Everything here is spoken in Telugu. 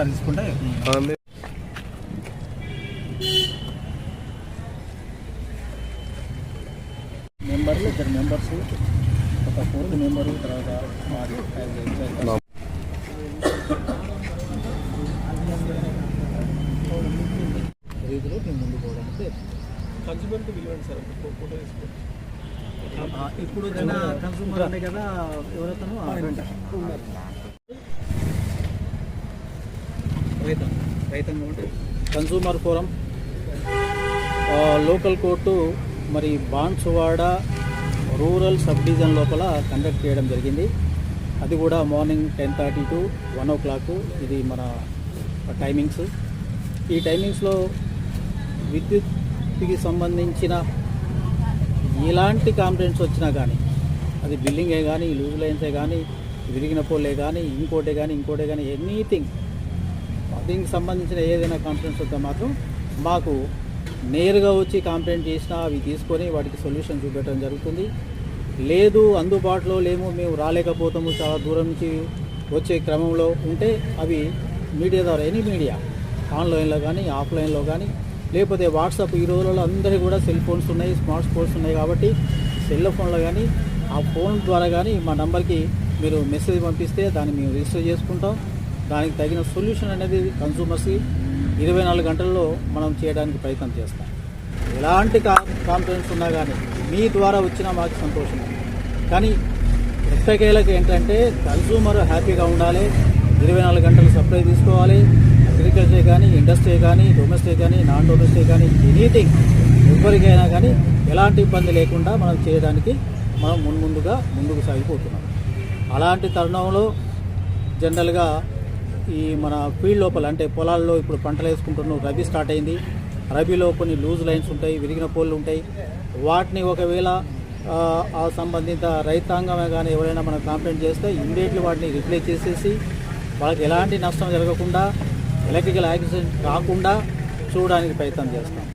ఒకసారి తీసుకుంటే మెంబర్లు 2 మెంబర్స్, ఒక 4th మెంబరు, తర్వాత రీతిలో మేము ముందు పోవడానికి కన్స్యూమర్కి విలువండి సార్ ఫోటో తీసుకోండి. ఇప్పుడు కన్సూమర్ అనే కదా ఎవరైతాను కన్సూమర్ ఫోరం లోకల్ కోర్టు మరి బాన్సువాడ రూరల్ సబ్ డివిజన్ లోపల కండక్ట్ చేయడం జరిగింది. అది కూడా మార్నింగ్ 10:30 to 1 o'clock ఇది మన టైమింగ్స్. ఈ టైమింగ్స్లో విద్యుత్కి సంబంధించిన ఎలాంటి కంప్లైంట్స్ వచ్చినా కానీ, అది బిల్డింగే కానీ, లూజ్ లైన్సే కానీ, విరిగిన పోలే కానీ, ఇంకోటే కానీ ఎనీథింగ్ దీనికి సంబంధించిన ఏదైనా కంప్లైంట్స్ వస్తే మాత్రం మాకు నేరుగా వచ్చి కంప్లైంట్ చేసినా అవి తీసుకొని వాటికి సొల్యూషన్ చూపెట్టడం జరుగుతుంది. లేదు అందుబాటులో లేము, మేము రాలేకపోతాము, చాలా దూరం నుంచి వచ్చే క్రమంలో ఉంటే అవి మీడియా ద్వారా, ఎనీ మీడియా, ఆన్లైన్లో కానీ ఆఫ్లైన్లో కానీ, లేకపోతే వాట్సాప్, ఈ రోజులలో అందరికీ కూడా సెల్ ఫోన్స్ ఉన్నాయి, స్మార్ట్ ఫోన్స్ ఉన్నాయి కాబట్టి సెల్ ఫోన్లో కానీ ఆ ఫోన్ ద్వారా కానీ మా నంబర్కి మీరు మెసేజ్ పంపిస్తే దాన్ని మేము రిజిస్టర్ చేసుకుంటాం. దానికి తగిన సొల్యూషన్ అనేది కన్సూమర్స్కి 24 గంటల్లో మనం చేయడానికి ప్రయత్నం చేస్తాం. ఎలాంటి కంప్లైంట్స్ ఉన్నా కానీ మీ ద్వారా వచ్చినా మాకు సంతోషం. కానీ ఎట్టకేలకు ఏంటంటే కన్సూమర్ హ్యాపీగా ఉండాలి, 24 గంటలు సప్లై తీసుకోవాలి. అగ్రికల్చర్ కానీ, ఇండస్ట్రీ కానీ, డొమెస్టిక్ కానీ, నాన్ డొమెస్టిక్ కానీ, ఎనీథింగ్ ఎవరికైనా కానీ ఎలాంటి ఇబ్బంది లేకుండా మనం చేయడానికి మనం ముందుకు సాగిపోతున్నాం. అలాంటి తరుణంలో జనరల్గా ఈ మన ఫీల్డ్ లోపల అంటే పొలాల్లో ఇప్పుడు పంటలు వేసుకుంటున్నాం, రబీ స్టార్ట్ అయింది. రబీలో కొన్ని లూజ్ లైన్స్ ఉంటాయి, విరిగిన పోళ్ళు ఉంటాయి. వాటిని ఒకవేళ ఆ సంబంధిత రైతాంగమే కానీ ఎవరైనా మనం కంప్లైంట్ చేస్తే ఇమ్మీడియట్లీ వాటిని రిప్లేస్ చేసేసి వాళ్ళకి ఎలాంటి నష్టం జరగకుండా, ఎలక్ట్రికల్ యాక్సిడెంట్ కాకుండా చూడడానికి ప్రయత్నం చేస్తాం.